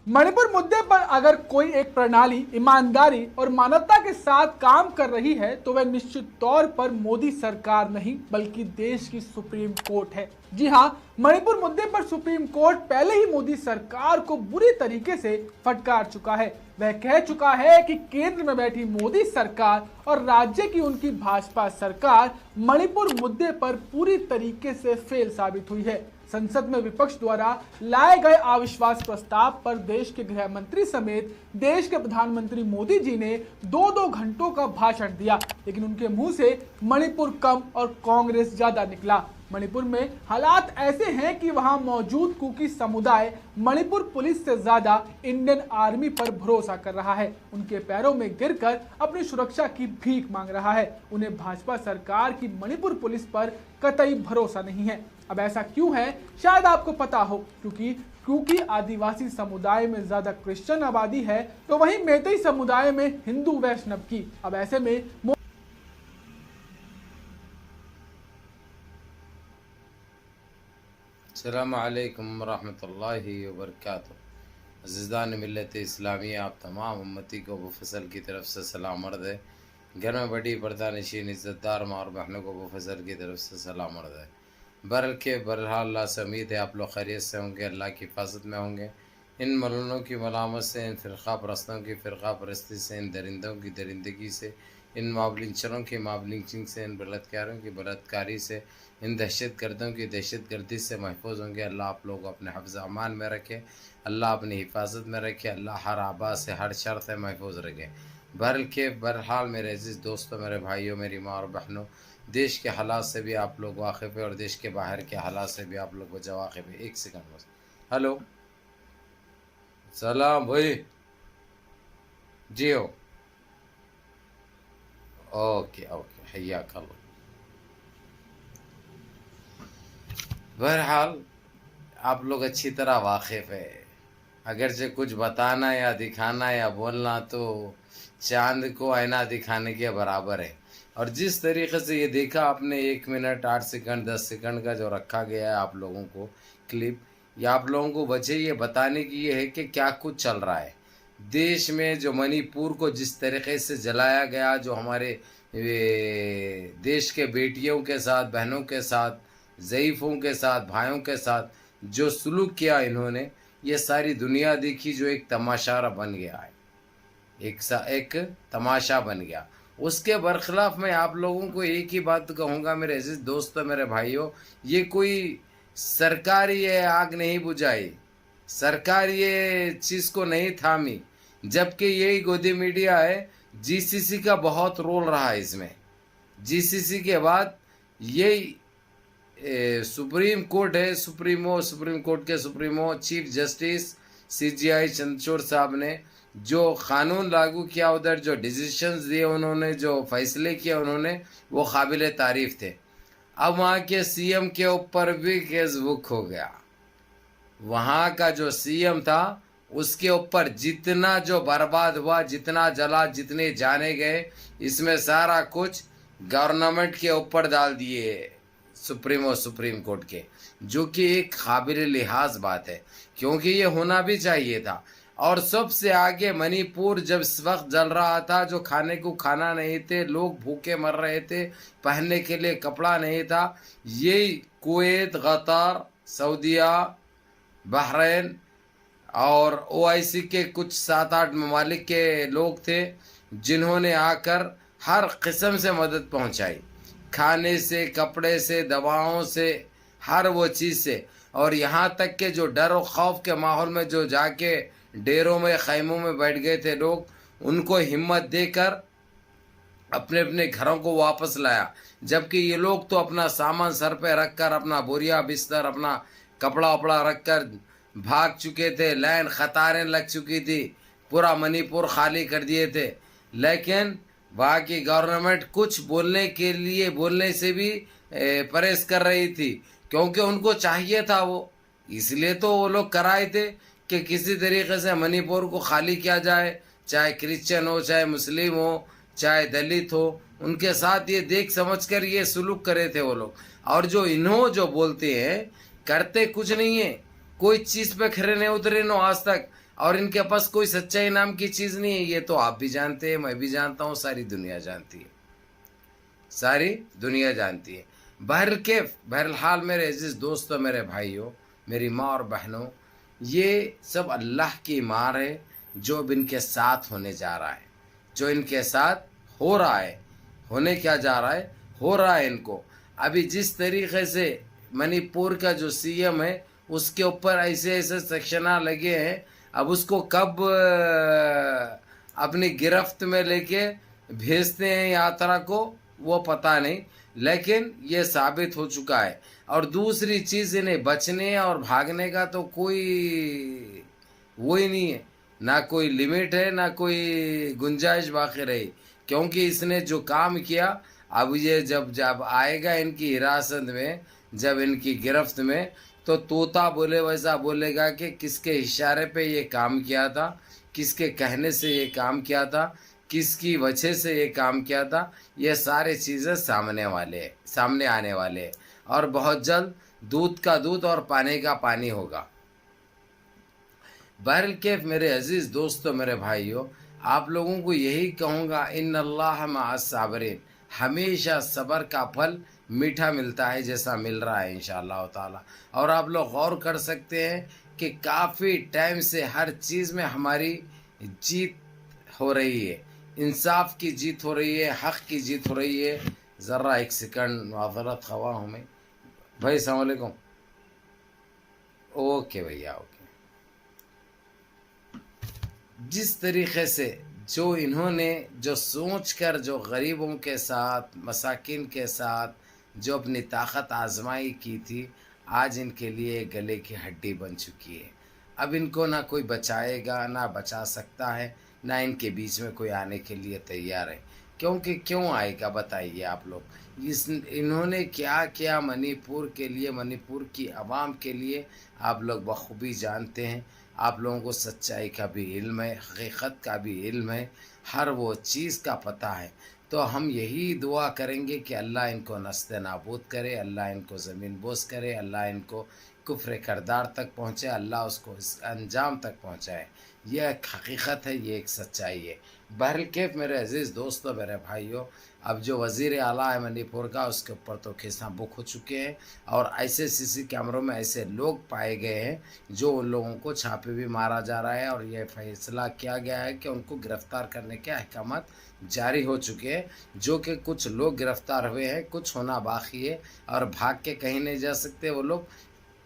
मणिपुर मुद्दे पर अगर कोई एक प्रणाली ईमानदारी और मानवता के साथ काम कर रही है तो वह निश्चित तौर पर मोदी सरकार नहीं बल्कि देश की सुप्रीम कोर्ट है। जी हां, मणिपुर मुद्दे पर सुप्रीम कोर्ट पहले ही मोदी सरकार को बुरी तरीके से फटकार चुका है। वह कह चुका है कि केंद्र में बैठी मोदी सरकार और राज्य की उनकी भाजपा सरकार मणिपुर मुद्दे पर पूरी तरीके से फेल साबित हुई है। संसद में विपक्ष द्वारा लाए गए अविश्वास प्रस्ताव पर देश के गृह मंत्री समेत देश के प्रधानमंत्री मोदी जी ने 2-2 घंटों का भाषण दिया, लेकिन उनके मुंह से मणिपुर कम और कांग्रेस ज्यादा निकला। मणिपुर में हालात ऐसे हैं कि वहां मौजूद कुकी समुदाय मणिपुर पुलिस से ज्यादा इंडियन आर्मी पर भरोसा कर रहा है। उनके पैरों में गिरकर अपनी सुरक्षा की भीख मांग रहा है। उन्हें भाजपा सरकार की मणिपुर पुलिस पर कतई भरोसा नहीं है। अब ऐसा क्यों है शायद आपको पता हो, क्योंकि आदिवासी समुदाय में ज्यादा क्रिश्चियन आबादी है तो वहीं मैतेई समुदाय में हिंदू वैष्णव की। अब ऐसे में अस्सलामु अलैकुम रहमतुल्लाहि व बरकातुहू। अज़ीज़ान मिल्लत इस्लामिया, आप तमाम उम्मती को अबू फजल की तरफ से सलाम अर्ज़ है। घर में बड़ी पर्दानशीन इज़्ज़तदार माँ और बहनों को अबू फजल की तरफ से सलाम अर्ज़ है। बहरहाल अल्लाह से उम्मीद है आप लोग खैरियत से होंगे, अल्लाह की हिफाजत में होंगे। इन मलूनों की मलामत से, इन फ़िरक़ा परस्तों की फ़िरक़ा परस्ती से, इन दरिंदों की दरिंदगी से, इन मावलिंचरों की मावलिंचिंग से, इन बलात्कारों की बलात्कारी से, इन दहशत गर्दों की दहशत गर्दी से महफूज होंगे। अल्लाह आप लोग अपने हफ्ज़ अमान में रखे, अल्लाह अपनी हिफाजत में रखे, अल्लाह हर आबा से हर शर से महफूज रखे। बहरहाल मेरे अज़ीज़ दोस्तों, मेरे भाइयों, मेरी माँ और बहनों, देश के हालात से भी आप लोग वाकिफ़ है और देश के बाहर के हालात से भी आप लोग को वाकिफ़ है। एक सेकंड बस। हेलो, सलाम भाई जी हो। ओके ओके, हय्याक अल्लाह। बहरहाल आप लोग अच्छी तरह वाकिफ़ है। अगरचे कुछ बताना या दिखाना या बोलना तो चांद को आईना दिखाने के बराबर है। और जिस तरीक़े से ये देखा आपने 1 मिनट 8 सेकंड 10 सेकंड का जो रखा गया है आप लोगों को क्लिप, या आप लोगों को बचे ये बताने की ये है कि क्या कुछ चल रहा है देश में। जो मणिपुर को जिस तरीक़े से जलाया गया, जो हमारे देश के बेटियों के साथ, बहनों के साथ, ज़ईफ़ों के साथ, भाइयों के साथ जो सलूक किया इन्होंने, ये सारी दुनिया देखी, जो एक तमाशा बन गया है, एक तमाशा बन गया। उसके बरखिलाफ़ मैं आप लोगों को एक ही बात कहूँगा मेरे अजीज़ दोस्तों, मेरे भाइयों, ये कोई सरकार ये आग नहीं बुझाई, सरकार ये चीज़ को नहीं थामी, जबकि यही गोदी मीडिया है। जीसीसी का बहुत रोल रहा है इसमें। जीसीसी के बाद यही सुप्रीम कोर्ट है, सुप्रीम कोर्ट के supremo chief justice CGI Chandrachud साहब ने जो क़ानून लागू किया, उधर जो डिसीशंस दिए उन्होंने, जो फैसले किए उन्होंने, वो काबिल तारीफ़ थे। अब वहाँ के सीएम के ऊपर भी केस बुक हो गया। वहाँ का जो सीएम था उसके ऊपर जितना जो बर्बाद हुआ, जितना जला, जितने जाने गए, इसमें सारा कुछ गवर्नमेंट के ऊपर डाल दिए सुप्रीम कोर्ट के, जो कि एक काबिल लिहाज बात है, क्योंकि ये होना भी चाहिए था। और सबसे आगे मणिपुर जब इस वक्त जल रहा था, जो खाने को खाना नहीं थे, लोग भूखे मर रहे थे, पहनने के लिए कपड़ा नहीं था, ये कुवैत, कतर, सऊदीया, बहरीन और ओआईसी के कुछ 7-8 ममालिक के लोग थे, जिन्होंने आकर हर किस्म से मदद पहुंचाई, खाने से, कपड़े से, दवाओं से, हर वो चीज़ से। और यहाँ तक के जो डर और खौफ के माहौल में जो जाके डेरों में, खैमों में बैठ गए थे लोग, उनको हिम्मत देकर अपने अपने घरों को वापस लाया। जबकि ये लोग तो अपना सामान सर पे रखकर, अपना बोरिया बिस्तर, अपना कपड़ा वपड़ा रखकर भाग चुके थे। लाइन कतारें लग चुकी थी, पूरा मणिपुर खाली कर दिए थे। लेकिन वहाँ की गवर्नमेंट कुछ बोलने से भी परहेज कर रही थी, क्योंकि उनको चाहिए था वो, इसलिए तो वो लोग कराए थे कि किसी तरीके से मणिपुर को खाली किया जाए, चाहे क्रिश्चियन हो, चाहे मुस्लिम हो, चाहे दलित हो, उनके साथ ये देख समझ कर ये सुलूक करे थे वो लोग। और जो बोलते हैं, करते कुछ नहीं है, कोई चीज़ पे खड़े नहीं उतरे नो आज तक। اور ان کے پاس کوئی سچائی نام کی چیز نہیں ہے. یہ تو آپ بھی جانتے ہیں, میں بھی جانتا ہوں, ساری دنیا جانتی ہے, ساری دنیا جانتی ہے. بہرحال میرے عزیز دوستوں, میرے بھائیوں, میری ماں اور بہنوں, یہ سب اللہ کی مار ہے جو اب ان کے ساتھ ہونے جا رہا ہے, جو ان کے ساتھ ہو رہا ہے. ہونے کیا جا رہا ہے, ہو رہا ہے ان کو. ابھی جس طریقے سے منی پور کا جو سی ایم ہے اس کے اوپر ایسے ایسے سیکشناں لگے ہیں, اب اس کو کب اپنی گرفت میں لے کے بھیجتے ہیں یاترا کو وہ پتہ نہیں, لیکن یہ ثابت ہو چکا ہے. اور دوسری چیز, انہیں بچنے اور بھاگنے کا تو کوئی وہی نہیں ہے, نہ کوئی لمٹ ہے, نہ کوئی گنجائش باقی رہی, کیونکہ اس نے جو کام کیا, اب یہ جب آئے گا ان کی حراست میں, جب ان کی گرفت میں, تو طوطا بولے ویسا بولے گا کہ کس کے اشارے پہ یہ کام کیا تھا, کس کے کہنے سے یہ کام کیا تھا, کس کی وجہ سے یہ کام کیا تھا. یہ سارے چیزیں سامنے آنے والے ہیں, اور بہت جلد دودھ کا دودھ اور پانی کا پانی ہوگا. بہرکیف میرے عزیز دوستو, میرے بھائیوں, آپ لوگوں کو یہی کہوں گا, ان اللہ مع الصابرین, ہمیشہ صبر کا پھل میٹھا ملتا ہے جیسا مل رہا ہے انشاءاللہ تعالی. اور آپ لوگ غور کر سکتے ہیں کہ کافی ٹائم سے ہر چیز میں ہماری جیت ہو رہی ہے, انصاف کی جیت ہو رہی ہے, حق کی جیت ہو رہی ہے. ذرا ایک سیکنڈ معذرت خواہ ہوں میں بھائی. السلام علیکم. اوکے بھیا, اوکے. جس طریقے سے جو انہوں نے جو سوچ کر جو غریبوں کے ساتھ, مساکین کے ساتھ جو اپنی طاقت آزمائی کی تھی, آج ان کے لیے گلے کی ہڈی بن چکی ہے. اب ان کو نہ کوئی بچائے گا, نہ بچا سکتا ہے, نہ ان کے بیچ میں کوئی آنے کے لیے تیار ہے. کیونکہ کیوں آئے گا بتائیے آپ لوگ. انہوں نے کیا کیا منی پور کے لیے, منی پور کی عوام کے لیے, آپ لوگ بخوبی جانتے ہیں. آپ لوگوں کو سچائی کا بھی علم ہے, حقیقت کا بھی علم ہے, ہر وہ چیز کا پتہ ہے. تو ہم یہی دعا کریں گے کہ اللہ ان کو نست نابود کرے, اللہ ان کو زمین بوس کرے, اللہ ان کو کفر کردار تک پہنچے, اللہ اس کو اس انجام تک پہنچائے. یہ ایک حقیقت ہے, یہ ایک سچائی ہے. بہرکیف میرے عزیز دوستو, میرے بھائیوں, اب جو وزیر اعلیٰ ہے منی پور کا, اس کے اوپر تو کیساں بک ہو چکے ہیں, اور ایسے سی سی کیمروں میں ایسے لوگ پائے گئے ہیں جو ان لوگوں کو چھاپے بھی مارا جا رہا ہے. اور یہ فیصلہ کیا گیا ہے کہ ان کو گرفتار کرنے کے احکامات جاری ہو چکے ہیں, جو کہ کچھ لوگ گرفتار ہوئے ہیں, کچھ ہونا باقی ہے, اور بھاگ کے کہیں نہیں جا سکتے وہ لوگ.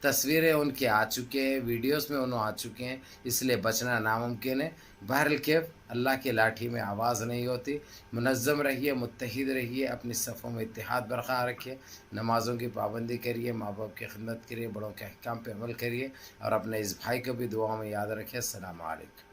تصویریں ان کے آ چکے ہیں, ویڈیوز میں انہوں آ چکے ہیں, اس لیے بچنا ناممکن ہے. بہرکیف اللہ کی لاٹھی میں آواز نہیں ہوتی. منظم رہیے, متحد رہیے, اپنی صفوں میں اتحاد برقرار رکھیے, نمازوں کی پابندی کریے, ماں باپ کی خدمت کریے, بڑوں کے احکام پہ عمل کریے, اور اپنے اس بھائی کو بھی دعاؤں میں یاد رکھیے. السلام علیکم.